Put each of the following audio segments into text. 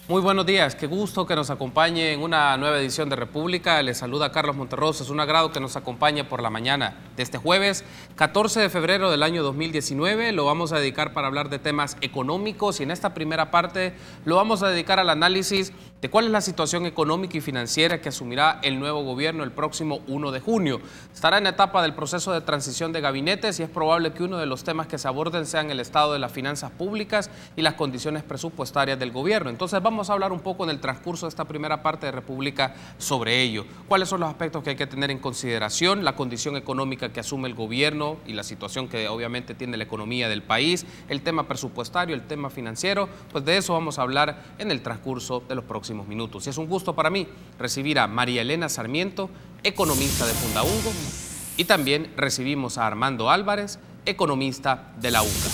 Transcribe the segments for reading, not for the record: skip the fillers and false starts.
Muy buenos días, qué gusto que nos acompañe en una nueva edición de República. Les saluda Carlos Monterroso. Es un agrado que nos acompañe por la mañana de este jueves 14 de febrero del año 2019. Lo vamos a dedicar para hablar de temas económicos y en esta primera parte lo vamos a dedicar al análisis de cuál es la situación económica y financiera que asumirá el nuevo gobierno el próximo 1 de junio. Estará en la etapa del proceso de transición de gabinetes y es probable que uno de los temas que se aborden sean el estado de las finanzas públicas y las condiciones presupuestarias del gobierno. Entonces vamos a hablar un poco en el transcurso de esta primera parte de República sobre ello. ¿Cuáles son los aspectos que hay que tener en consideración? La condición económica que asume el gobierno y la situación que obviamente tiene la economía del país, el tema presupuestario, el tema financiero, pues de eso vamos a hablar en el transcurso de los próximos minutos. Y es un gusto para mí recibir a María Elena Sarmiento, economista de Fundaungo, y también recibimos a Armando Álvarez, economista de la UCA.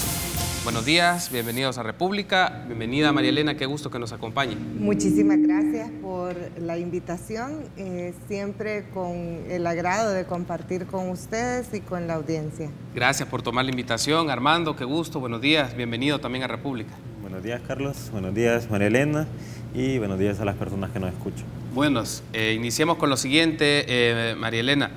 Buenos días, bienvenidos a República. Bienvenida María Elena, qué gusto que nos acompañe. Muchísimas gracias por la invitación, siempre con el agrado de compartir con ustedes y con la audiencia. Gracias por tomar la invitación. Armando, qué gusto, buenos días, bienvenido también a República. Buenos días, Carlos, buenos días, María Elena, y buenos días a las personas que nos escuchan. Buenos, iniciemos con lo siguiente, María Elena.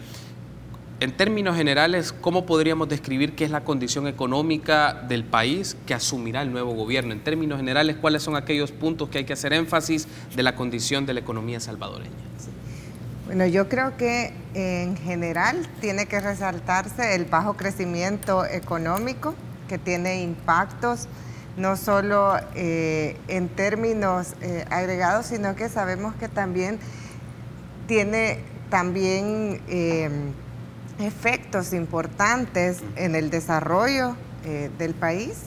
En términos generales, ¿cómo podríamos describir qué es la condición económica del país que asumirá el nuevo gobierno? En términos generales, ¿cuáles son aquellos puntos que hay que hacer énfasis de la condición de la economía salvadoreña? Bueno, yo creo que en general tiene que resaltarse el bajo crecimiento económico que tiene impactos no solo en términos agregados, sino que sabemos que también tiene efectos importantes en el desarrollo del país.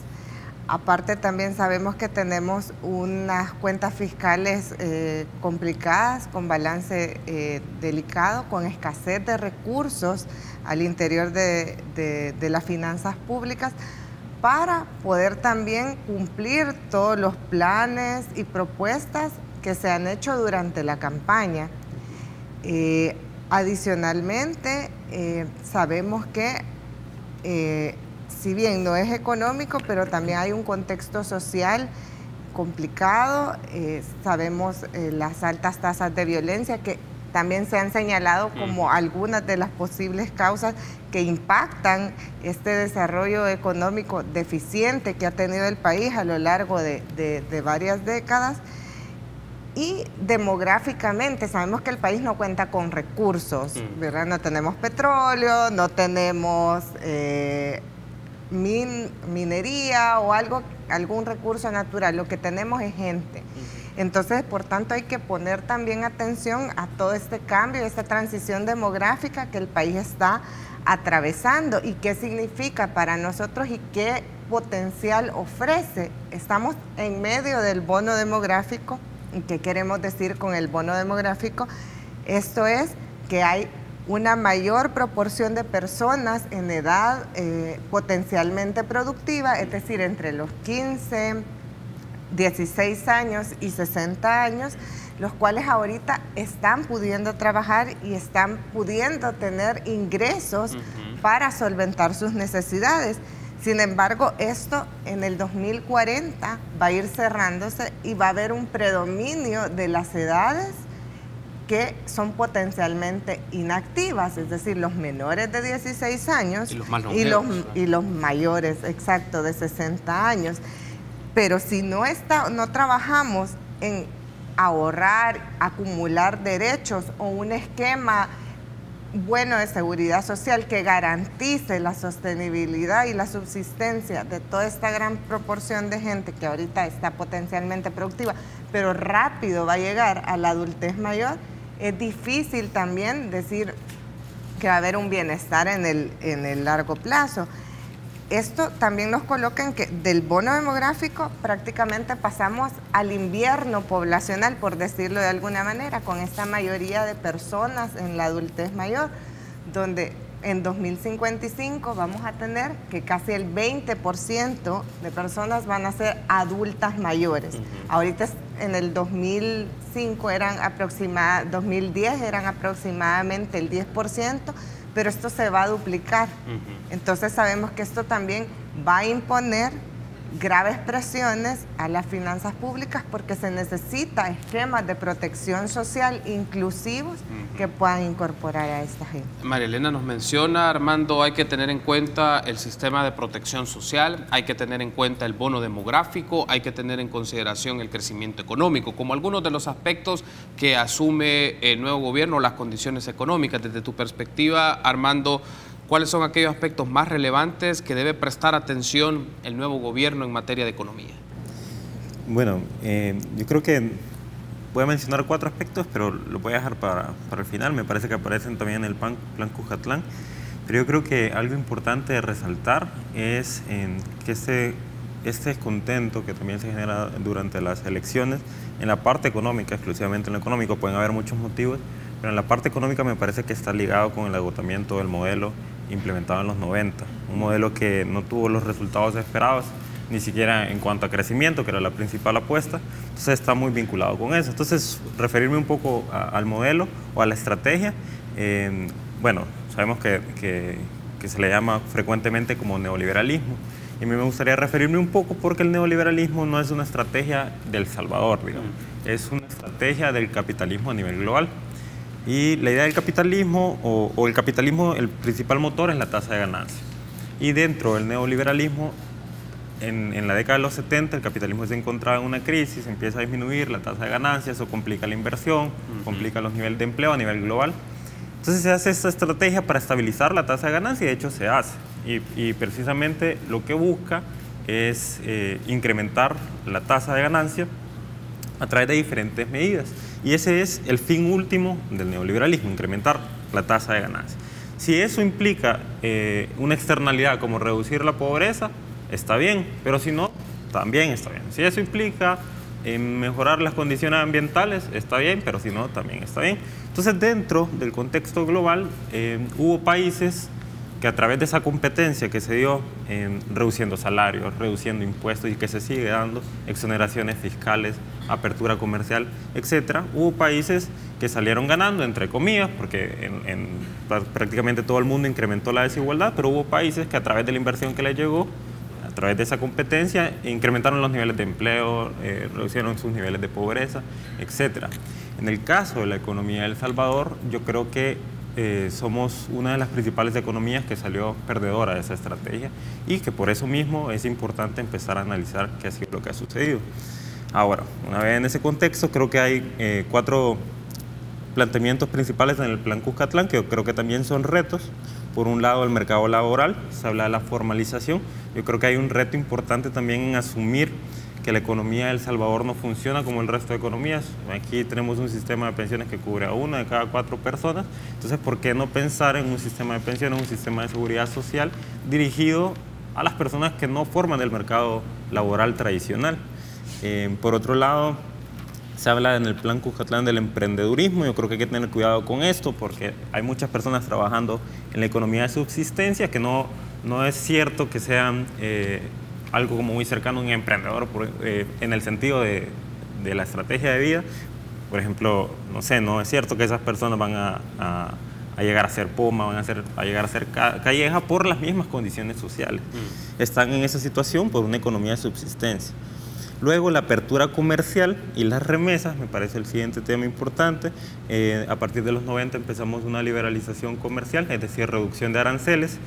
Aparte también sabemos que tenemos unas cuentas fiscales complicadas, con balance delicado, con escasez de recursos al interior de las finanzas públicas para poder también cumplir todos los planes y propuestas que se han hecho durante la campaña. Adicionalmente, sabemos que si bien no es económico, pero también hay un contexto social complicado. Sabemos las altas tasas de violencia que también se han señalado como algunas de las posibles causas que impactan este desarrollo económico deficiente que ha tenido el país a lo largo de varias décadas. Y demográficamente sabemos que el país no cuenta con recursos, ¿verdad? No tenemos petróleo, no tenemos minería o algún recurso natural, lo que tenemos es gente. Entonces, por tanto, hay que poner también atención a todo este cambio, esta transición demográfica que el país está atravesando y qué significa para nosotros y qué potencial ofrece. Estamos en medio del bono demográfico. ¿Qué queremos decir con el bono demográfico? Esto es que hay una mayor proporción de personas en edad potencialmente productiva, es decir, entre los 15, 16 años y 60 años, los cuales ahorita están pudiendo trabajar y están pudiendo tener ingresos para solventar sus necesidades. Sin embargo, esto en el 2040 va a ir cerrándose y va a haber un predominio de las edades que son potencialmente inactivas, es decir, los menores de 16 años y los mayores, exacto, de 60 años. Pero si no trabajamos en ahorrar, acumular derechos o un esquema bueno de seguridad social que garantice la sostenibilidad y la subsistencia de toda esta gran proporción de gente que ahorita está potencialmente productiva, pero rápido va a llegar a la adultez mayor, es difícil también decir que va a haber un bienestar en el largo plazo. Esto también nos coloca en que del bono demográfico prácticamente pasamos al invierno poblacional, por decirlo de alguna manera, con esta mayoría de personas en la adultez mayor, donde en 2055 vamos a tener que casi el 20% de personas van a ser adultas mayores. Ahorita en el 2010 eran aproximadamente el 10%, pero esto se va a duplicar. Entonces sabemos que esto también va a imponer graves presiones a las finanzas públicas porque se necesita esquemas de protección social inclusivos que puedan incorporar a esta gente. María Elena nos menciona, Armando, hay que tener en cuenta el sistema de protección social, hay que tener en cuenta el bono demográfico, hay que tener en consideración el crecimiento económico, como algunos de los aspectos que asume el nuevo gobierno, las condiciones económicas. Desde tu perspectiva, Armando, ¿cuáles son aquellos aspectos más relevantes que debe prestar atención el nuevo gobierno en materia de economía? Bueno, yo creo que voy a mencionar 4 aspectos, pero lo voy a dejar para el final. Me parece que aparecen también en el plan Cuscatlán. Pero yo creo que algo importante de resaltar es que este descontento que también se genera durante las elecciones, en la parte económica, exclusivamente en lo económico, pueden haber muchos motivos, pero en la parte económica me parece que está ligado con el agotamiento del modelo implementado en los 90, un modelo que no tuvo los resultados esperados, ni siquiera en cuanto a crecimiento, que era la principal apuesta, entonces está muy vinculado con eso. Entonces, referirme un poco al modelo o a la estrategia, bueno, sabemos que se le llama frecuentemente como neoliberalismo, y a mí me gustaría referirme un poco porque el neoliberalismo no es una estrategia del Salvador, digamos, es una estrategia del capitalismo a nivel global. Y la idea del capitalismo, o el capitalismo, el principal motor es la tasa de ganancia. Y dentro del neoliberalismo, en la década de los 70, el capitalismo se encontraba en una crisis, empieza a disminuir la tasa de ganancia, eso complica la inversión, complica los niveles de empleo a nivel global. Entonces se hace esta estrategia para estabilizar la tasa de ganancia y de hecho se hace. Y precisamente lo que busca es incrementar la tasa de ganancia a través de diferentes medidas. Y ese es el fin último del neoliberalismo, incrementar la tasa de ganancia. Si eso implica una externalidad como reducir la pobreza, está bien, pero si no, también está bien. Si eso implica mejorar las condiciones ambientales, está bien, pero si no, también está bien. Entonces, dentro del contexto global, hubo países que a través de esa competencia que se dio, reduciendo salarios, reduciendo impuestos y que se sigue dando, exoneraciones fiscales, apertura comercial, etcétera, hubo países que salieron ganando, entre comillas, porque prácticamente todo el mundo incrementó la desigualdad, pero hubo países que a través de la inversión que les llegó, a través de esa competencia, incrementaron los niveles de empleo, reducieron sus niveles de pobreza, etcétera. En el caso de la economía de El Salvador, yo creo que somos una de las principales economías que salió perdedora de esa estrategia y que por eso mismo es importante empezar a analizar qué ha sido lo que ha sucedido. Ahora, una vez en ese contexto, creo que hay 4 planteamientos principales en el plan Cuscatlán que yo creo que también son retos. Por un lado, el mercado laboral, se habla de la formalización. Yo creo que hay un reto importante también en asumir que la economía de El Salvador no funciona como el resto de economías. Aquí tenemos un sistema de pensiones que cubre a 1 de cada 4 personas. Entonces, ¿por qué no pensar en un sistema de pensiones, un sistema de seguridad social dirigido a las personas que no forman el mercado laboral tradicional? Por otro lado, se habla en el plan Cuscatlán del emprendedurismo. Yo creo que hay que tener cuidado con esto porque hay muchas personas trabajando en la economía de subsistencia que no es cierto que sean algo como muy cercano a un emprendedor en el sentido de la estrategia de vida. Por ejemplo, no sé, no es cierto que esas personas van a llegar a ser poma, van a llegar a ser calleja por las mismas condiciones sociales. Están en esa situación por una economía de subsistencia. Luego, la apertura comercial y las remesas, me parece el siguiente tema importante. A partir de los 90 empezamos una liberalización comercial, es decir, reducción de aranceles,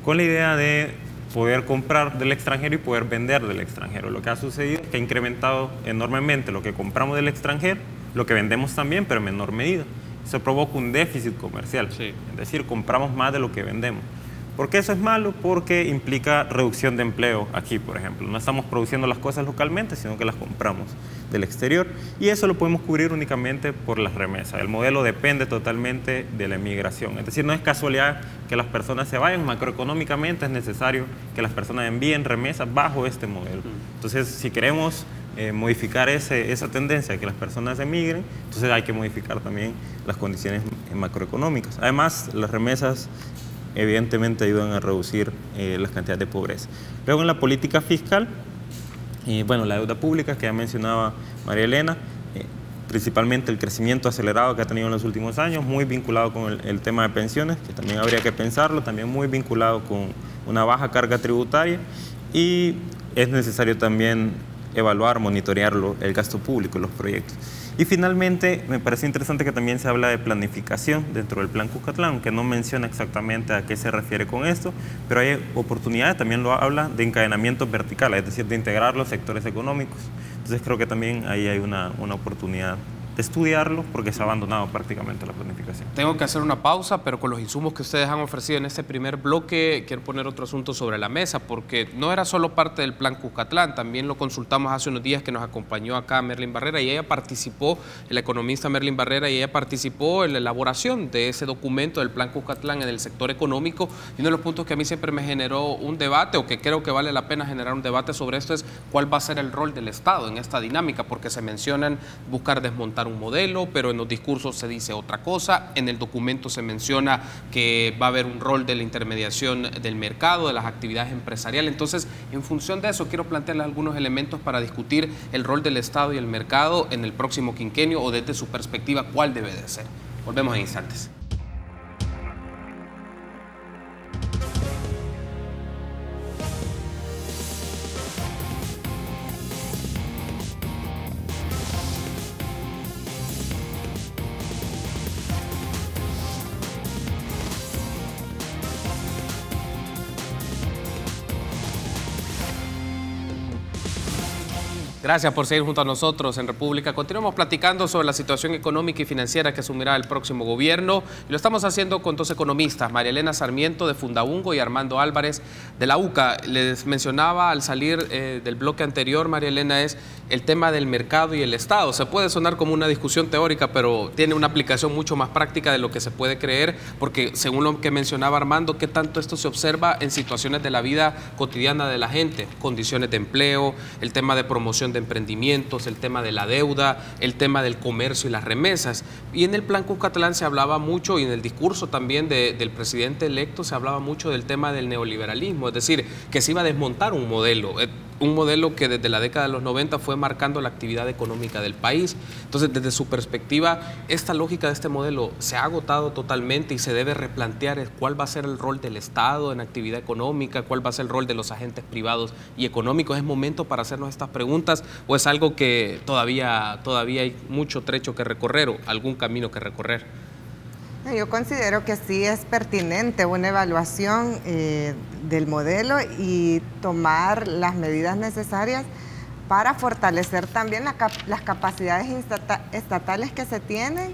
con la idea de poder comprar del extranjero y poder vender del extranjero. Lo que ha sucedido es que ha incrementado enormemente lo que compramos del extranjero, lo que vendemos también, pero en menor medida. Eso provoca un déficit comercial, es decir, compramos más de lo que vendemos. ¿Por qué eso es malo? Porque implica reducción de empleo aquí, por ejemplo. No estamos produciendo las cosas localmente, sino que las compramos del exterior. Y eso lo podemos cubrir únicamente por las remesas. El modelo depende totalmente de la emigración. Es decir, no es casualidad que las personas se vayan. Macroeconómicamente es necesario que las personas envíen remesas bajo este modelo. Entonces, si queremos modificar esa tendencia de que las personas emigren, entonces hay que modificar también las condiciones macroeconómicas. Además, las remesas evidentemente ayudan a reducir las cantidades de pobreza. Luego, en la política fiscal, bueno, la deuda pública que ya mencionaba María Elena, principalmente el crecimiento acelerado que ha tenido en los últimos años, muy vinculado con el tema de pensiones, que también habría que pensarlo, también muy vinculado con una baja carga tributaria y es necesario también evaluar, monitorearlo, el gasto público, los proyectos. Y finalmente, me parece interesante que también se habla de planificación dentro del Plan Cuscatlán, aunque no menciona exactamente a qué se refiere con esto, pero hay oportunidades, también lo habla, de encadenamiento vertical, es decir, de integrar los sectores económicos. Entonces creo que también ahí hay una oportunidad de estudiarlo, porque se ha abandonado prácticamente la planificación. Tengo que hacer una pausa, pero con los insumos que ustedes han ofrecido en este primer bloque, quiero poner otro asunto sobre la mesa, porque no era solo parte del Plan Cuscatlán, también lo consultamos hace unos días, que nos acompañó acá Merlin Barrera, y ella participó, la economista Merlin Barrera, y ella participó en la elaboración de ese documento del Plan Cuscatlán en el sector económico. Y uno de los puntos que a mí siempre me generó un debate, o que creo que vale la pena generar un debate sobre esto, es cuál va a ser el rol del Estado en esta dinámica, porque se mencionan buscar desmontar un modelo, pero en los discursos se dice otra cosa. En el documento se menciona que va a haber un rol de la intermediación del mercado, de las actividades empresariales. Entonces, en función de eso, quiero plantearles algunos elementos para discutir el rol del Estado y el mercado en el próximo quinquenio, o desde su perspectiva, cuál debe de ser. Volvemos en instantes. Gracias por seguir junto a nosotros en República. Continuamos platicando sobre la situación económica y financiera que asumirá el próximo gobierno. Y lo estamos haciendo con dos economistas, María Elena Sarmiento de Fundaungo y Armando Álvarez de la UCA. Les mencionaba al salir del bloque anterior, María Elena, es el tema del mercado y el Estado. Se puede sonar como una discusión teórica, pero tiene una aplicación mucho más práctica de lo que se puede creer, porque según lo que mencionaba Armando, ¿qué tanto esto se observa en situaciones de la vida cotidiana de la gente? Condiciones de empleo, el tema de promoción de emprendimientos, el tema de la deuda, el tema del comercio y las remesas. Y en el Plan Cuscatlán se hablaba mucho, y en el discurso también del presidente electo se hablaba mucho del tema del neoliberalismo, es decir, que se iba a desmontar un modelo que desde la década de los 90 fue marcando la actividad económica del país. Entonces, desde su perspectiva, esta lógica de este modelo se ha agotado totalmente y se debe replantear cuál va a ser el rol del Estado en actividad económica, cuál va a ser el rol de los agentes privados y económicos. ¿Es momento para hacernos estas preguntas, o es algo que todavía hay mucho trecho que recorrer o algún camino que recorrer? Yo considero que sí es pertinente una evaluación del modelo y tomar las medidas necesarias para fortalecer también las capacidades estatales que se tienen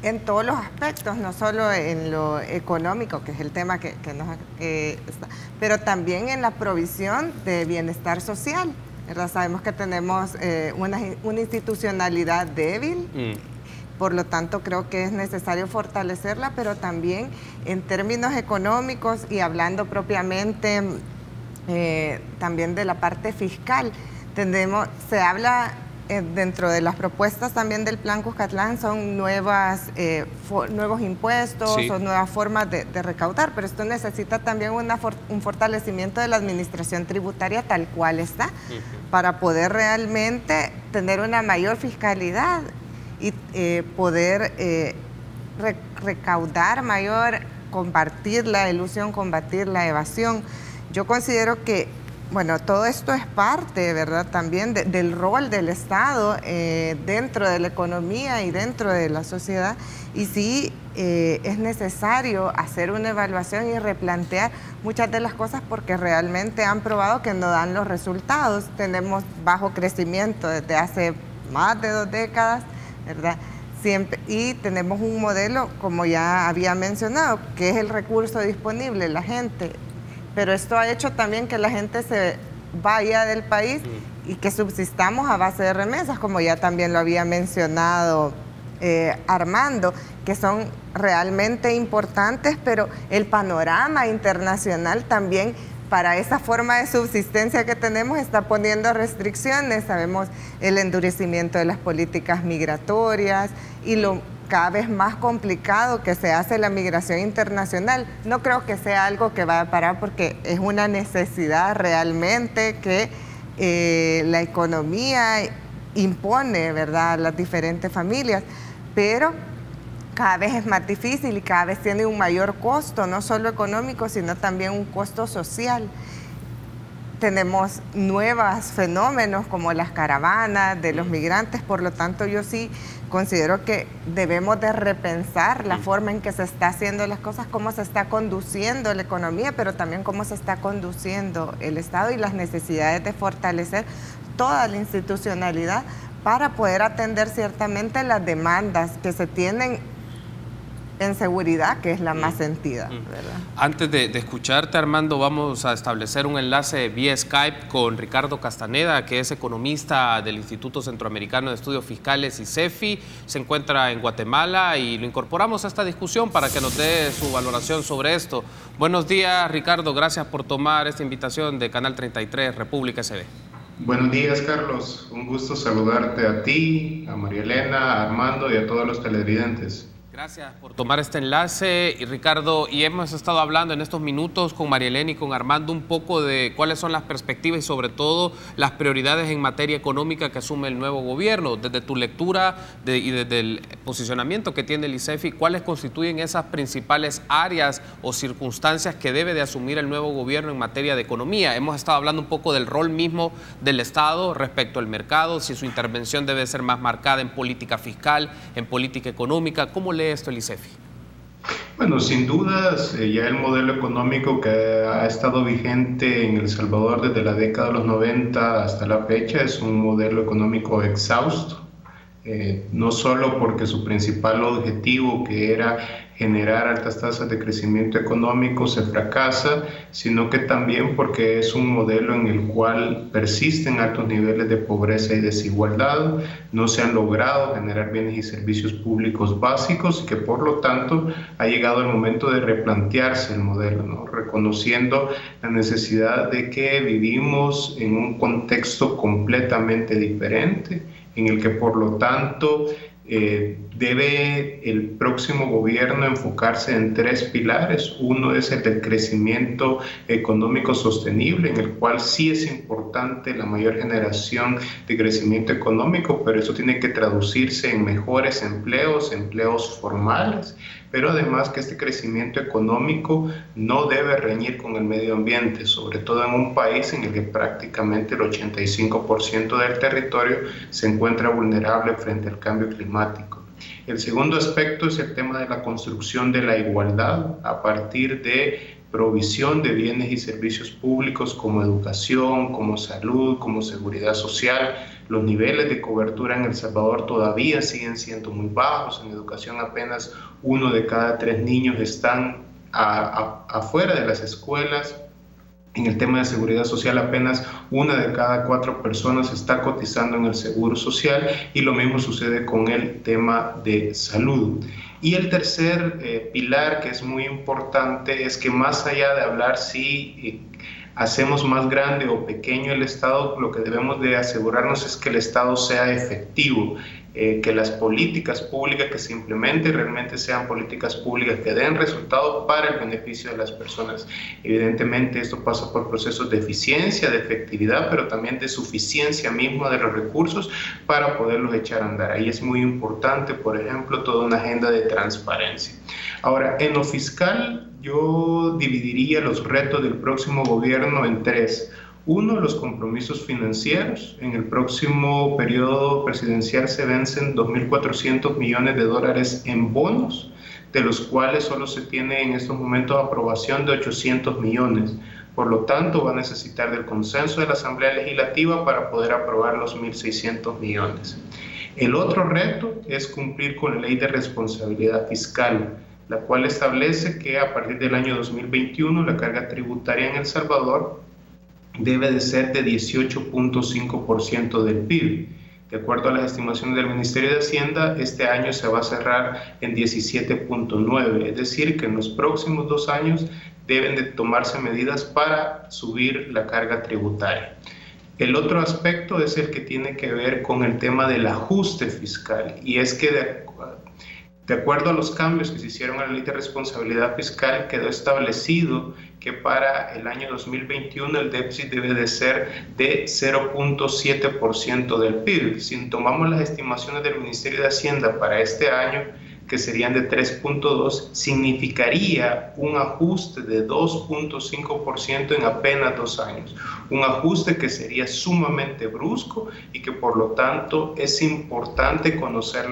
en todos los aspectos, no solo en lo económico, que es el tema que está, pero también en la provisión de bienestar social, ¿verdad? Sabemos que tenemos una institucionalidad débil. Por lo tanto, creo que es necesario fortalecerla, pero también en términos económicos y hablando propiamente también de la parte fiscal. Se habla dentro de las propuestas también del Plan Cuscatlán, son nuevos impuestos, sí, o nuevas formas de recaudar, pero esto necesita también un fortalecimiento de la administración tributaria tal cual está, para poder realmente tener una mayor fiscalidad y poder recaudar mayor, combatir la elusión, combatir la evasión. Yo considero que, bueno, todo esto es parte, ¿verdad?, también del rol del Estado dentro de la economía y dentro de la sociedad, y sí es necesario hacer una evaluación y replantear muchas de las cosas, porque realmente han probado que no dan los resultados. Tenemos bajo crecimiento desde hace más de 2 décadas, ¿verdad? Siempre, y tenemos un modelo, como ya había mencionado, que es el recurso disponible, la gente, pero esto ha hecho también que la gente se vaya del país y que subsistamos a base de remesas, como ya también lo había mencionado Armando, que son realmente importantes, pero el panorama internacional también para esa forma de subsistencia que tenemos está poniendo restricciones. Sabemos el endurecimiento de las políticas migratorias y lo cada vez más complicado que se hace la migración internacional. No creo que sea algo que vaya a parar, porque es una necesidad realmente que la economía impone, ¿verdad?, a las diferentes familias, pero cada vez es más difícil y cada vez tiene un mayor costo, no solo económico, sino también un costo social. tenemos nuevos fenómenos como las caravanas de los migrantes, por lo tanto yo sí considero que debemos de repensar la forma en que se está haciendo las cosas, cómo se está conduciendo la economía, pero también cómo se está conduciendo el Estado y las necesidades de fortalecer toda la institucionalidad para poder atender ciertamente las demandas que se tienen en seguridad, que es la más sentida, ¿verdad? Antes de escucharte, Armando, vamos a establecer un enlace vía Skype con Ricardo Castaneda, que es economista del Instituto Centroamericano de Estudios Fiscales, ICEFI, se encuentra en Guatemala y lo incorporamos a esta discusión para que nos dé su valoración sobre esto. Buenos días, Ricardo, gracias por tomar esta invitación de Canal 33, República SB. Buenos días, Carlos. Un gusto saludarte a ti, a María Elena, a Armando y a todos los televidentes. Gracias por tomar este enlace, y Ricardo, y hemos estado hablando en estos minutos con María Elena y con Armando un poco de cuáles son las perspectivas y sobre todo las prioridades en materia económica que asume el nuevo gobierno. Desde tu lectura y desde el posicionamiento que tiene el ICEFI, ¿cuáles constituyen esas principales áreas o circunstancias que debe de asumir el nuevo gobierno en materia de economía? Hemos estado hablando un poco del rol mismo del Estado respecto al mercado, si su intervención debe ser más marcada en política fiscal, en política económica. ¿Cómo lee esto el ICEFI? Bueno, sin dudas, ya el modelo económico que ha estado vigente en El Salvador desde la década de los 90 hasta la fecha es un modelo económico exhausto, no solo porque su principal objetivo, que era generar altas tasas de crecimiento económico, se fracasa, sino que también porque es un modelo en el cual persisten altos niveles de pobreza y desigualdad, no se han logrado generar bienes y servicios públicos básicos y que por lo tanto ha llegado el momento de replantearse el modelo, ¿no? Reconociendo la necesidad de que vivimos en un contexto completamente diferente, en el que por lo tanto debe el próximo gobierno enfocarse en tres pilares. Uno es el del crecimiento económico sostenible, en el cual sí es importante la mayor generación de crecimiento económico, pero eso tiene que traducirse en mejores empleos, empleos formales, pero además que este crecimiento económico no debe reñir con el medio ambiente, sobre todo en un país en el que prácticamente el 85% del territorio se encuentra vulnerable frente al cambio climático. El segundo aspecto es el tema de la construcción de la igualdad a partir de provisión de bienes y servicios públicos como educación, como salud, como seguridad social. Los niveles de cobertura en El Salvador todavía siguen siendo muy bajos. En educación apenas 1 de cada 3 niños están afuera de las escuelas. En el tema de seguridad social, apenas 1 de cada 4 personas está cotizando en el seguro social, y lo mismo sucede con el tema de salud. Y el tercer pilar, que es muy importante, es que más allá de hablar si hacemos más grande o pequeño el Estado, lo que debemos de asegurarnos es que el Estado sea efectivo, que las políticas públicas que se implementen realmente sean políticas públicas que den resultados para el beneficio de las personas. Evidentemente esto pasa por procesos de eficiencia, de efectividad, pero también de suficiencia misma de los recursos para poderlos echar a andar. Ahí es muy importante, por ejemplo, toda una agenda de transparencia. Ahora, en lo fiscal, yo dividiría los retos del próximo gobierno en 3. Uno, los compromisos financieros. En el próximo periodo presidencial se vencen $2.400 millones en bonos, de los cuales solo se tiene en estos momentos aprobación de 800 millones. Por lo tanto, va a necesitar del consenso de la Asamblea Legislativa para poder aprobar los 1.600 millones. El otro reto es cumplir con la Ley de Responsabilidad Fiscal, la cual establece que a partir del año 2021 la carga tributaria en El Salvador debe de ser de 18.5% del PIB. De acuerdo a las estimaciones del Ministerio de Hacienda, este año se va a cerrar en 17.9%, es decir, que en los próximos 2 años deben de tomarse medidas para subir la carga tributaria. El otro aspecto es el que tiene que ver con el tema del ajuste fiscal, y es que de acuerdo a los cambios que se hicieron a la Ley de Responsabilidad Fiscal, quedó establecido que para el año 2021 el déficit debe de ser de 0.7% del PIB. Si tomamos las estimaciones del Ministerio de Hacienda para este año, que serían de 3.2, significaría un ajuste de 2.5% en apenas 2 años. Un ajuste que sería sumamente brusco y que por lo tanto es importante conocer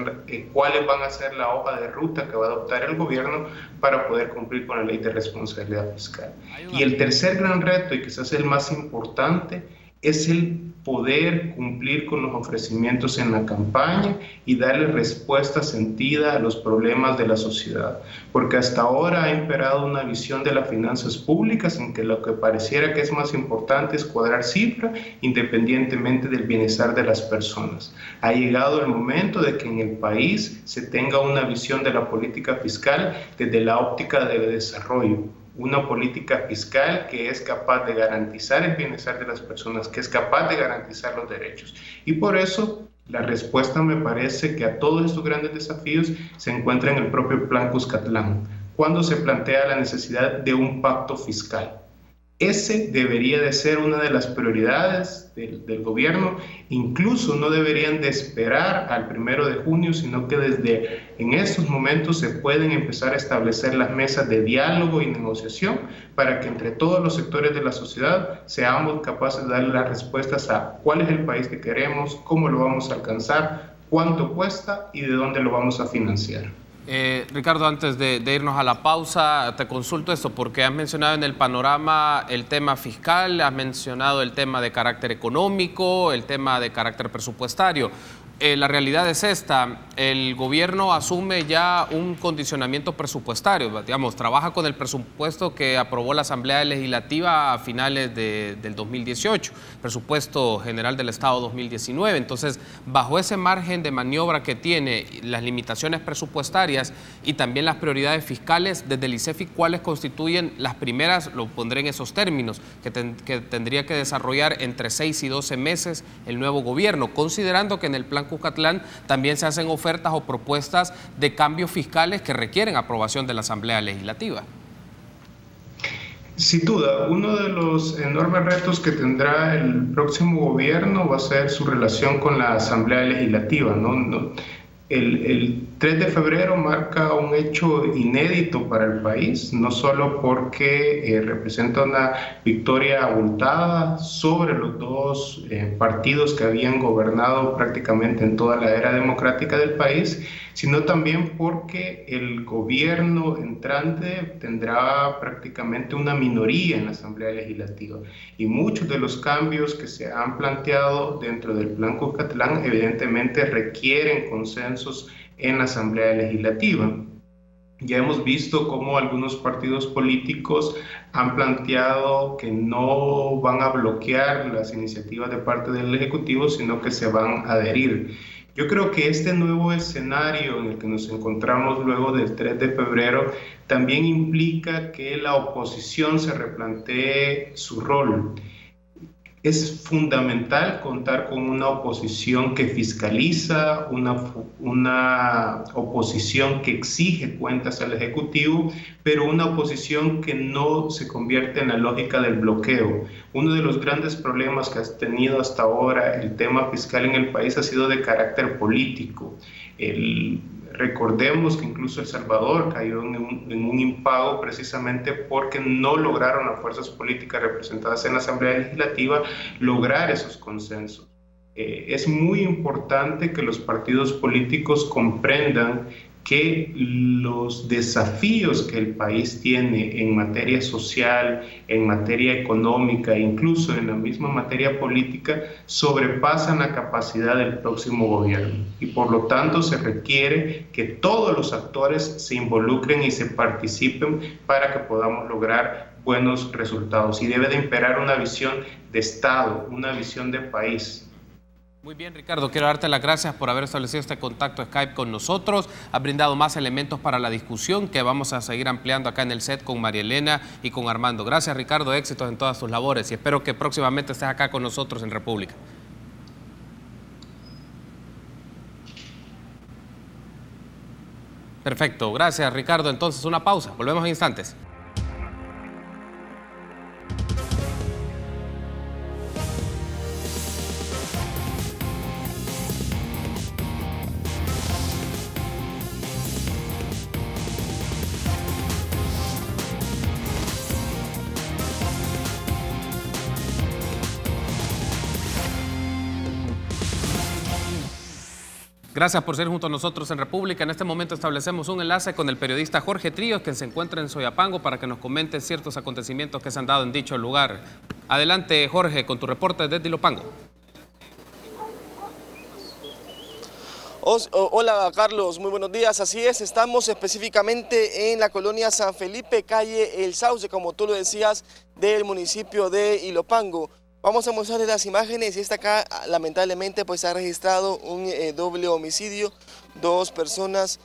cuáles van a ser la hoja de ruta que va a adoptar el gobierno para poder cumplir con la ley de responsabilidad fiscal. Y el tercer gran reto, y quizás el más importante, es el poder cumplir con los ofrecimientos en la campaña y darle respuesta sentida a los problemas de la sociedad. Porque hasta ahora ha imperado una visión de las finanzas públicas en que lo que pareciera que es más importante es cuadrar cifra independientemente del bienestar de las personas. Ha llegado el momento de que en el país se tenga una visión de la política fiscal desde la óptica del desarrollo. Una política fiscal que es capaz de garantizar el bienestar de las personas, que es capaz de garantizar los derechos. Y por eso la respuesta me parece que a todos estos grandes desafíos se encuentra en el propio Plan Cuscatlán, cuando se plantea la necesidad de un pacto fiscal. Ese debería de ser una de las prioridades del gobierno. Incluso no deberían de esperar al 1 de junio, sino que desde en estos momentos se pueden empezar a establecer las mesas de diálogo y negociación para que entre todos los sectores de la sociedad seamos capaces de darle las respuestas a cuál es el país que queremos, cómo lo vamos a alcanzar, cuánto cuesta y de dónde lo vamos a financiar. Ricardo, antes de irnos a la pausa, te consulto esto porque has mencionado en el panorama el tema fiscal, has mencionado el tema de carácter económico, el tema de carácter presupuestario. La realidad es esta, el gobierno asume ya un condicionamiento presupuestario, digamos, trabaja con el presupuesto que aprobó la Asamblea Legislativa a finales del 2018, presupuesto general del Estado 2019. Entonces, bajo ese margen de maniobra que tiene, las limitaciones presupuestarias y también las prioridades fiscales, desde el ICEFI, ¿cuáles constituyen las primeras, lo pondré en esos términos, que tendría que desarrollar entre 6 y 12 meses el nuevo gobierno, considerando que en el Plan Cuscatlán también se hacen ofertas o propuestas de cambios fiscales que requieren aprobación de la Asamblea Legislativa? Sin duda, uno de los enormes retos que tendrá el próximo gobierno va a ser su relación con la Asamblea Legislativa, ¿no? El 3 de febrero marca un hecho inédito para el país, no solo porque representa una victoria abultada sobre los dos partidos que habían gobernado prácticamente en toda la era democrática del país, sino también porque el gobierno entrante tendrá prácticamente una minoría en la Asamblea Legislativa. Y muchos de los cambios que se han planteado dentro del Plan Cuscatlán evidentemente requieren consensos en la Asamblea Legislativa. Ya hemos visto cómo algunos partidos políticos han planteado que no van a bloquear las iniciativas de parte del Ejecutivo, sino que se van a adherir. Yo creo que este nuevo escenario en el que nos encontramos luego del 3 de febrero también implica que la oposición se replantee su rol. Es fundamental contar con una oposición que fiscaliza, una oposición que exige cuentas al Ejecutivo, pero una oposición que no se convierte en la lógica del bloqueo. Uno de los grandes problemas que ha tenido hasta ahora el tema fiscal en el país ha sido de carácter político. Recordemos que incluso El Salvador cayó en un impago precisamente porque no lograron las fuerzas políticas representadas en la Asamblea Legislativa lograr esos consensos. Es muy importante que los partidos políticos comprendan que los desafíos que el país tiene en materia social, en materia económica, incluso en la misma materia política, sobrepasan la capacidad del próximo gobierno. Y por lo tanto se requiere que todos los actores se involucren y se participen para que podamos lograr buenos resultados. Y debe de imperar una visión de Estado, una visión de país. Muy bien, Ricardo, quiero darte las gracias por haber establecido este contacto Skype con nosotros. Has brindado más elementos para la discusión que vamos a seguir ampliando acá en el set con María Elena y con Armando. Gracias, Ricardo, éxitos en todas tus labores y espero que próximamente estés acá con nosotros en República. Perfecto, gracias, Ricardo. Entonces, una pausa, volvemos en instantes. Gracias por ser junto a nosotros en República. En este momento establecemos un enlace con el periodista Jorge Tríos, que se encuentra en Soyapango, para que nos comente ciertos acontecimientos que se han dado en dicho lugar. Adelante, Jorge, con tu reporte desde Ilopango. Hola Carlos, muy buenos días. Así es, estamos específicamente en la colonia San Felipe, calle El Sauce, como tú lo decías, del municipio de Ilopango. Vamos a mostrarles las imágenes y acá lamentablemente pues se ha registrado un doble homicidio. 2 personas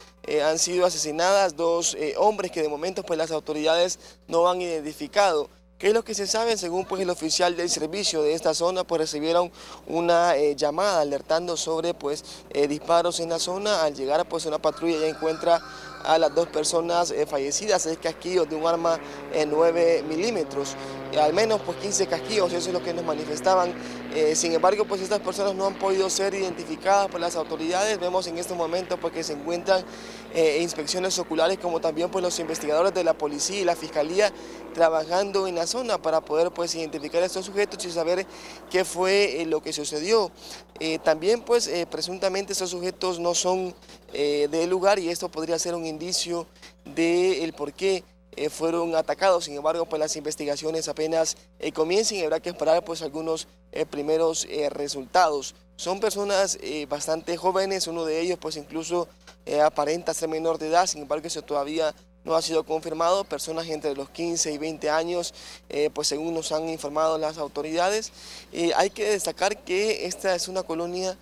han sido asesinadas, 2 hombres que de momento pues las autoridades no han identificado. ¿Qué es lo que se sabe? Según pues el oficial del servicio de esta zona, pues recibieron una llamada alertando sobre pues disparos en la zona. Al llegar pues una patrulla ya encuentra a las 2 personas fallecidas, 6 casquillos de un arma 9 milímetros. Al menos pues 15 casquillos, eso es lo que nos manifestaban. Sin embargo, pues estas personas no han podido ser identificadas por las autoridades. Vemos en este momento pues que se encuentran inspecciones oculares, como también pues los investigadores de la policía y la fiscalía trabajando en la zona para poder pues identificar a estos sujetos y saber qué fue lo que sucedió. También pues presuntamente estos sujetos no son del lugar y esto podría ser un indicio del por qué fueron atacados. Sin embargo, pues las investigaciones apenas comiencen y habrá que esperar pues algunos primeros resultados. Son personas bastante jóvenes, uno de ellos pues incluso aparenta ser menor de edad, sin embargo eso todavía no ha sido confirmado. Personas entre los 15 y 20 años, pues según nos han informado las autoridades. Hay que destacar que esta es una colonia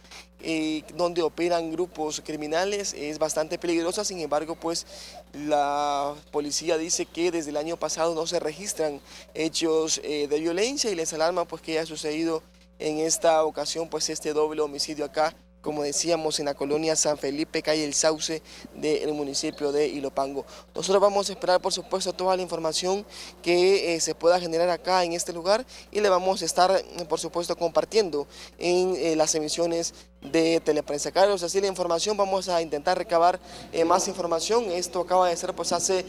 donde operan grupos criminales, es bastante peligrosa. Sin embargo, pues la policía dice que desde el año pasado no se registran hechos de violencia y les alarma pues que haya sucedido en esta ocasión pues este doble homicidio acá, como decíamos, en la colonia San Felipe, calle El Sauce del municipio de Ilopango. Nosotros vamos a esperar, por supuesto, toda la información que se pueda generar acá en este lugar y le vamos a estar, por supuesto, compartiendo en las emisiones de Teleprensa. Carlos, así la información, vamos a intentar recabar más información. Esto acaba de ser pues hace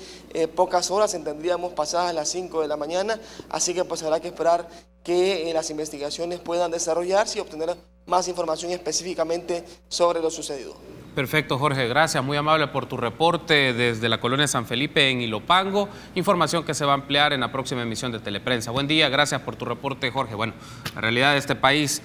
pocas horas, entendríamos pasadas las 5 de la mañana, así que pues habrá que esperar que las investigaciones puedan desarrollarse y obtener más información específicamente sobre lo sucedido. Perfecto, Jorge, gracias, muy amable por tu reporte desde la colonia San Felipe en Ilopango, información que se va a ampliar en la próxima emisión de Teleprensa. Buen día, gracias por tu reporte, Jorge. Bueno, la realidad de este país.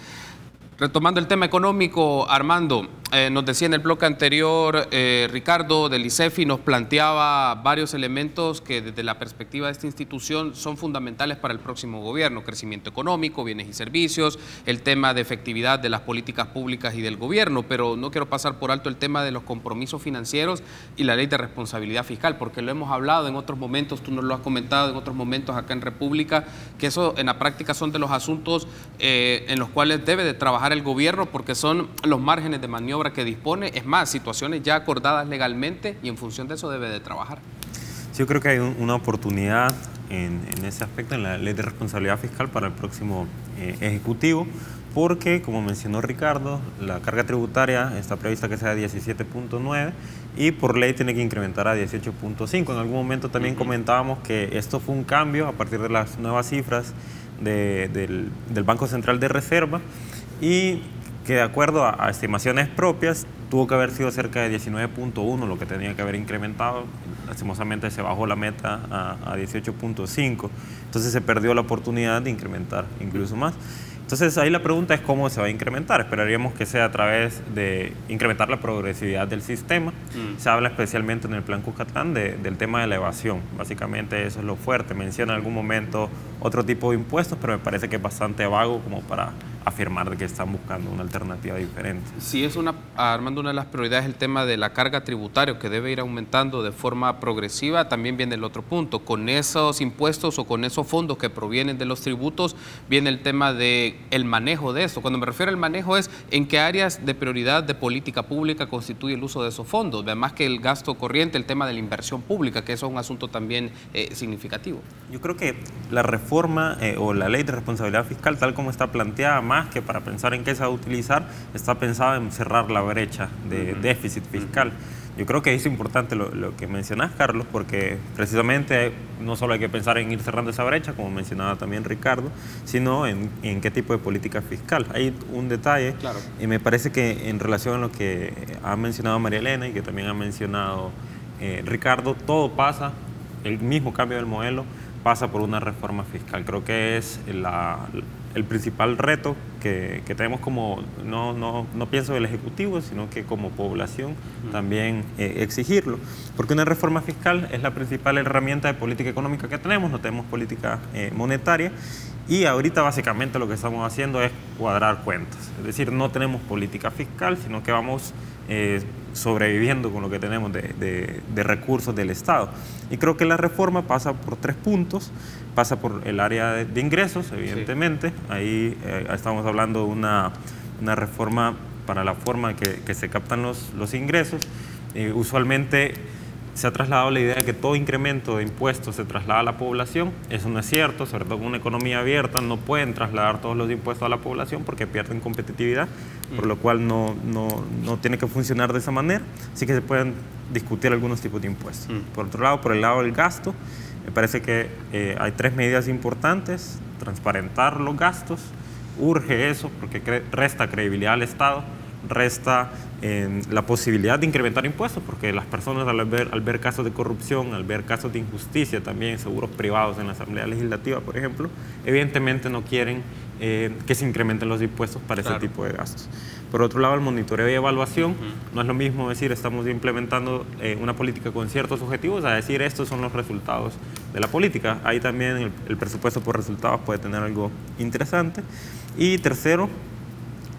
Retomando el tema económico, Armando, nos decía en el bloque anterior, Ricardo del ICEFI nos planteaba varios elementos que desde la perspectiva de esta institución son fundamentales para el próximo gobierno: crecimiento económico, bienes y servicios, el tema de efectividad de las políticas públicas y del gobierno, pero no quiero pasar por alto el tema de los compromisos financieros y la ley de responsabilidad fiscal, porque lo hemos hablado en otros momentos, tú nos lo has comentado en otros momentos acá en República, que eso en la práctica son de los asuntos en los cuales debe de trabajar el gobierno, porque son los márgenes de maniobra que dispone, es más, situaciones ya acordadas legalmente, y en función de eso debe de trabajar. Sí, yo creo que hay una oportunidad en ese aspecto, en la ley de responsabilidad fiscal para el próximo Ejecutivo, porque, como mencionó Ricardo, la carga tributaria está prevista que sea 17.9 y por ley tiene que incrementar a 18.5. En algún momento también comentábamos que esto fue un cambio a partir de las nuevas cifras del Banco Central de Reserva, y que de acuerdo a estimaciones propias tuvo que haber sido cerca de 19.1 lo que tenía que haber incrementado. Lastimosamente se bajó la meta a 18.5, entonces se perdió la oportunidad de incrementar incluso más. Entonces ahí la pregunta es cómo se va a incrementar. Esperaríamos que sea a través de incrementar la progresividad del sistema. Se habla especialmente en el Plan Cuscatlán del tema de la evasión. Básicamente eso es lo fuerte. Menciona en algún momento otro tipo de impuestos, pero me parece que es bastante vago como para afirmar de que están buscando una alternativa diferente. Sí, es Armando, una de las prioridades el tema de la carga tributaria, que debe ir aumentando de forma progresiva. También viene el otro punto, con esos impuestos o con esos fondos que provienen de los tributos, viene el tema de el manejo de esto. Cuando me refiero al manejo es en qué áreas de prioridad de política pública constituye el uso de esos fondos, además que el gasto corriente, el tema de la inversión pública, que eso es un asunto también significativo. Yo creo que la reforma o la ley de responsabilidad fiscal, tal como está planteada, más que para pensar en qué se va a utilizar, está pensada en cerrar la brecha de déficit fiscal. Yo creo que es importante lo que mencionas, Carlos, porque precisamente no solo hay que pensar en ir cerrando esa brecha, como mencionaba también Ricardo, sino en qué tipo de política fiscal. Hay un detalle, claro, y me parece que en relación a lo que ha mencionado María Elena y que también ha mencionado Ricardo, todo pasa, el mismo cambio del modelo pasa por una reforma fiscal. Creo que es el principal reto que tenemos como, no pienso del Ejecutivo, sino que como población también exigirlo. Porque una reforma fiscal es la principal herramienta de política económica que tenemos, no tenemos política monetaria, y ahorita básicamente lo que estamos haciendo es cuadrar cuentas. Es decir, no tenemos política fiscal, sino que vamos sobreviviendo con lo que tenemos de recursos del Estado. Y creo que la reforma pasa por 3 puntos. Pasa por el área de ingresos, evidentemente. Sí. Ahí estamos hablando de una reforma para la forma que se captan los ingresos. Usualmente se ha trasladado la idea de que todo incremento de impuestos se traslada a la población. Eso no es cierto, sobre todo en una economía abierta no pueden trasladar todos los impuestos a la población porque pierden competitividad, por lo cual no tiene que funcionar de esa manera. Así que se pueden discutir algunos tipos de impuestos. Por otro lado, por el lado del gasto, me parece que hay 3 medidas importantes: transparentar los gastos, urge eso porque resta credibilidad al Estado, resta la posibilidad de incrementar impuestos, porque las personas al ver casos de corrupción, al ver casos de injusticia también, seguros privados en la Asamblea Legislativa, por ejemplo, evidentemente no quieren que se incrementen los impuestos para ese tipo de gastos. Por otro lado, el monitoreo y evaluación, no es lo mismo decir estamos implementando una política con ciertos objetivos a decir estos son los resultados de la política. Ahí también el presupuesto por resultados puede tener algo interesante. Y tercero,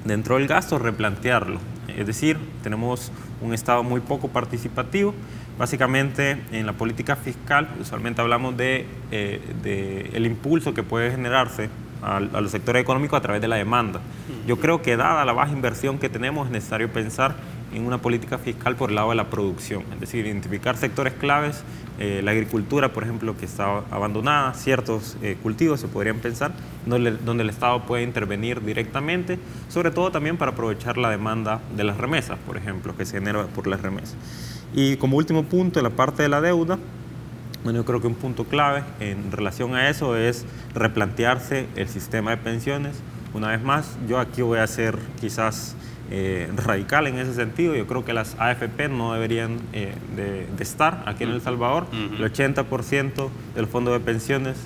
dentro del gasto, replantearlo. Es decir, tenemos un Estado muy poco participativo. Básicamente, en la política fiscal, usualmente hablamos de el impulso que puede generarse a los sectores económicos a través de la demanda. Yo creo que dada la baja inversión que tenemos, es necesario pensar en una política fiscal por el lado de la producción, es decir, identificar sectores claves, la agricultura, por ejemplo, que está abandonada, ciertos cultivos se podrían pensar, donde el Estado puede intervenir directamente, sobre todo también para aprovechar la demanda de las remesas, por ejemplo, que se genera por las remesas. Y como último punto, en la parte de la deuda, bueno, yo creo que un punto clave en relación a eso es replantearse el sistema de pensiones. Una vez más, yo aquí voy a ser quizás radical en ese sentido. Yo creo que las AFP no deberían de estar aquí en El Salvador. El 80% del fondo de pensiones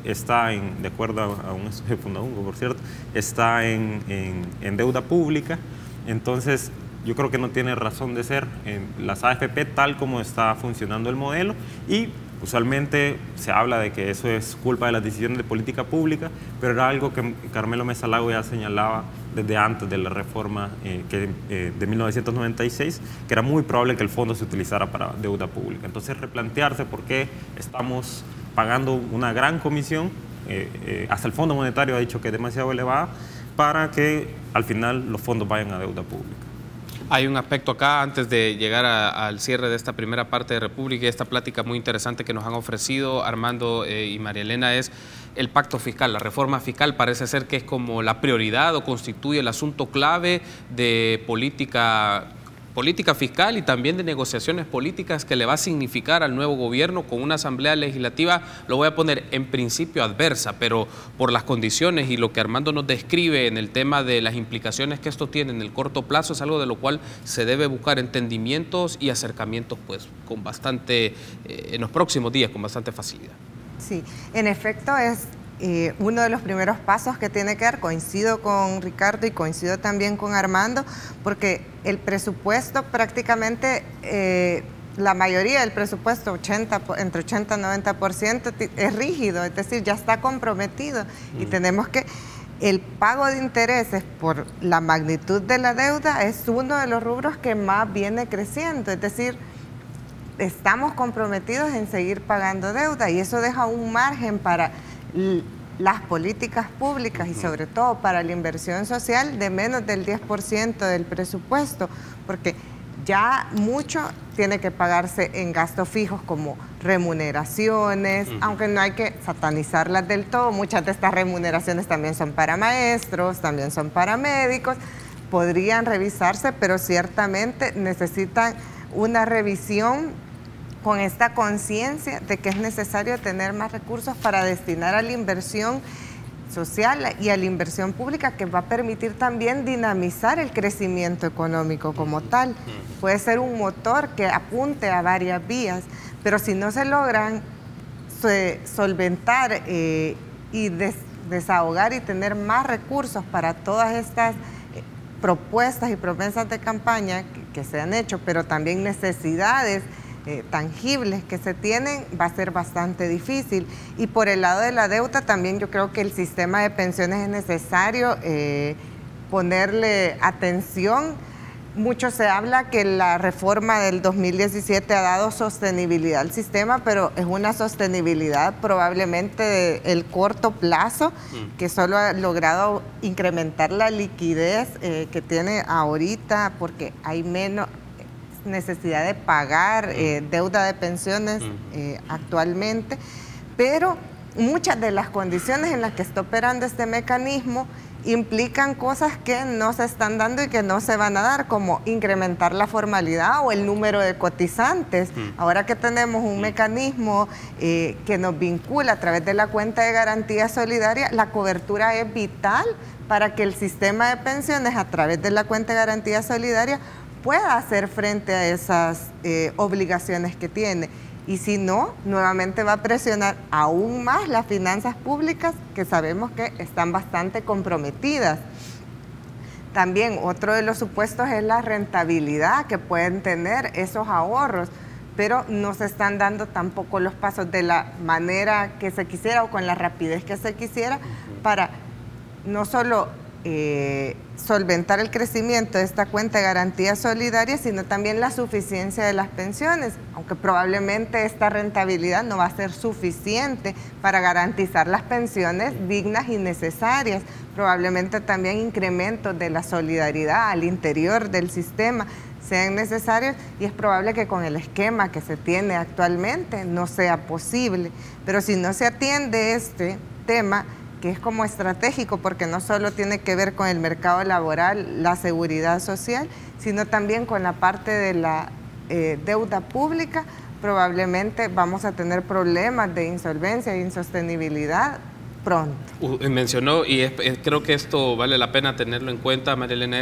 está de acuerdo a un estudio de Fundahungo, por cierto, está en deuda pública. Entonces, yo creo que no tiene razón de ser las AFP tal como está funcionando el modelo, y usualmente se habla de que eso es culpa de las decisiones de política pública, pero era algo que Carmelo Mesa Lago ya señalaba desde antes de la reforma de 1996, que era muy probable que el fondo se utilizara para deuda pública. Entonces, replantearse por qué estamos pagando una gran comisión, hasta el Fondo Monetario ha dicho que es demasiado elevada, para que al final los fondos vayan a deuda pública. Hay un aspecto acá, antes de llegar al cierre de esta primera parte de República y esta plática muy interesante que nos han ofrecido Armando y María Elena, es el pacto fiscal. La reforma fiscal parece ser que es como la prioridad o constituye el asunto clave de política fiscal y también de negociaciones políticas que le va a significar al nuevo gobierno con una asamblea legislativa, lo voy a poner en principio adversa, pero por las condiciones y lo que Armando nos describe en el tema de las implicaciones que esto tiene en el corto plazo, es algo de lo cual se debe buscar entendimientos y acercamientos pues con bastante, en los próximos días, con bastante facilidad. Sí, en efecto es uno de los primeros pasos que tiene que dar. Coincido con Ricardo y coincido también con Armando, porque el presupuesto prácticamente, la mayoría del presupuesto, entre 80 y 90%, es rígido, es decir, ya está comprometido y tenemos que... El pago de intereses por la magnitud de la deuda es uno de los rubros que más viene creciendo, es decir, estamos comprometidos en seguir pagando deuda y eso deja un margen para las políticas públicas y sobre todo para la inversión social de menos del 10% del presupuesto, porque ya mucho tiene que pagarse en gastos fijos como remuneraciones, aunque no hay que satanizarlas del todo. Muchas de estas remuneraciones también son para maestros, también son para médicos, podrían revisarse, pero ciertamente necesitan una revisión con esta conciencia de que es necesario tener más recursos para destinar a la inversión social y a la inversión pública, que va a permitir también dinamizar el crecimiento económico como tal. Puede ser un motor que apunte a varias vías, pero si no se logran solventar y desahogar y tener más recursos para todas estas propuestas y promesas de campaña que se han hecho, pero también necesidades tangibles que se tienen, va a ser bastante difícil. Y por el lado de la deuda también yo creo que el sistema de pensiones es necesario ponerle atención. Mucho se habla que la reforma del 2017 ha dado sostenibilidad al sistema, pero es una sostenibilidad probablemente del corto plazo, que solo ha logrado incrementar la liquidez que tiene ahorita, porque hay menos necesidad de pagar deuda de pensiones actualmente, pero muchas de las condiciones en las que está operando este mecanismo implican cosas que no se están dando y que no se van a dar, como incrementar la formalidad o el número de cotizantes. Ahora que tenemos un mecanismo que nos vincula a través de la cuenta de garantía solidaria, la cobertura es vital para que el sistema de pensiones a través de la cuenta de garantía solidaria pueda hacer frente a esas obligaciones que tiene. Y si no, nuevamente va a presionar aún más las finanzas públicas, que sabemos que están bastante comprometidas. También otro de los supuestos es la rentabilidad que pueden tener esos ahorros, pero no se están dando tampoco los pasos de la manera que se quisiera o con la rapidez que se quisiera para no solo solventar el crecimiento de esta cuenta de garantía solidaria, sino también la suficiencia de las pensiones, aunque probablemente esta rentabilidad no va a ser suficiente para garantizar las pensiones dignas y necesarias. Probablemente también incrementos de la solidaridad al interior del sistema sean necesarios, y es probable que con el esquema que se tiene actualmente no sea posible. Pero si no se atiende este tema, que es como estratégico, porque no solo tiene que ver con el mercado laboral, la seguridad social, sino también con la parte de la deuda pública, probablemente vamos a tener problemas de insolvencia e insostenibilidad pronto. Mencionó, y creo que esto vale la pena tenerlo en cuenta, María Elena,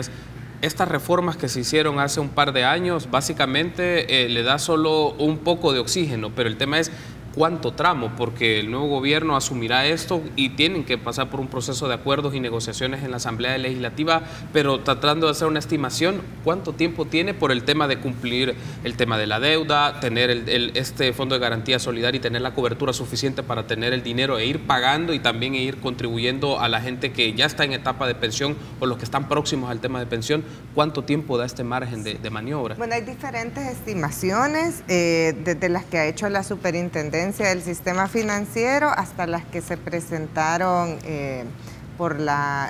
estas reformas que se hicieron hace un par de años, básicamente le da solo un poco de oxígeno, pero el tema es cuánto tramo, porque el nuevo gobierno asumirá esto y tienen que pasar por un proceso de acuerdos y negociaciones en la Asamblea Legislativa, pero tratando de hacer una estimación, ¿cuánto tiempo tiene por el tema de cumplir el tema de la deuda, tener este fondo de garantía solidaria y tener la cobertura suficiente para tener el dinero e ir pagando y también ir contribuyendo a la gente que ya está en etapa de pensión o los que están próximos al tema de pensión? ¿Cuánto tiempo da este margen de maniobra? Bueno, hay diferentes estimaciones, desde las que ha hecho la superintendencia del sistema financiero hasta las que se presentaron por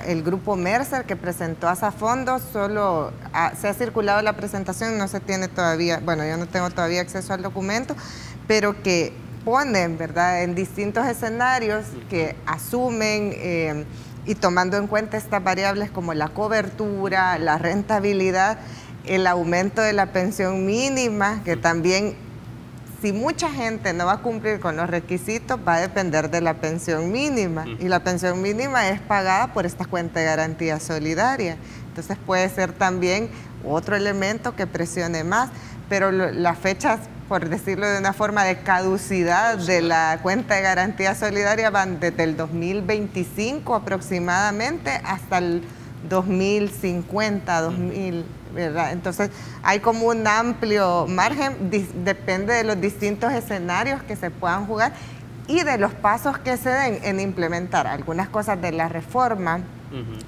el grupo Mercer, que presentó a Safondo. Solo se ha circulado la presentación, no se tiene todavía, bueno, yo no tengo todavía acceso al documento, pero que ponen, ¿verdad?, en distintos escenarios que asumen y tomando en cuenta estas variables como la cobertura, la rentabilidad, el aumento de la pensión mínima, que también, si mucha gente no va a cumplir con los requisitos, va a depender de la pensión mínima. Y la pensión mínima es pagada por esta cuenta de garantía solidaria. Entonces puede ser también otro elemento que presione más. Pero las fechas, por decirlo de una forma, de caducidad de la cuenta de garantía solidaria van desde el 2025 aproximadamente hasta el 2050, 2000, ¿verdad? Entonces hay como un amplio margen, depende de los distintos escenarios que se puedan jugar y de los pasos que se den en implementar algunas cosas de la reforma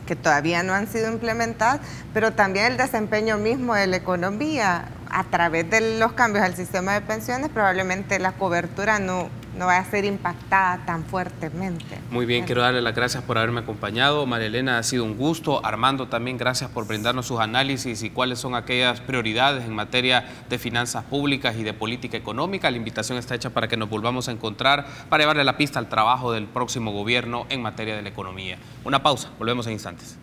que todavía no han sido implementadas, pero también el desempeño mismo de la economía a través de los cambios al sistema de pensiones. Probablemente la cobertura no va a ser impactada tan fuertemente. Muy bien, quiero darle las gracias por haberme acompañado. María Elena, ha sido un gusto. Armando, también gracias por brindarnos sus análisis y cuáles son aquellas prioridades en materia de finanzas públicas y de política económica. La invitación está hecha para que nos volvamos a encontrar para llevarle la pista al trabajo del próximo gobierno en materia de la economía. Una pausa, volvemos en instantes.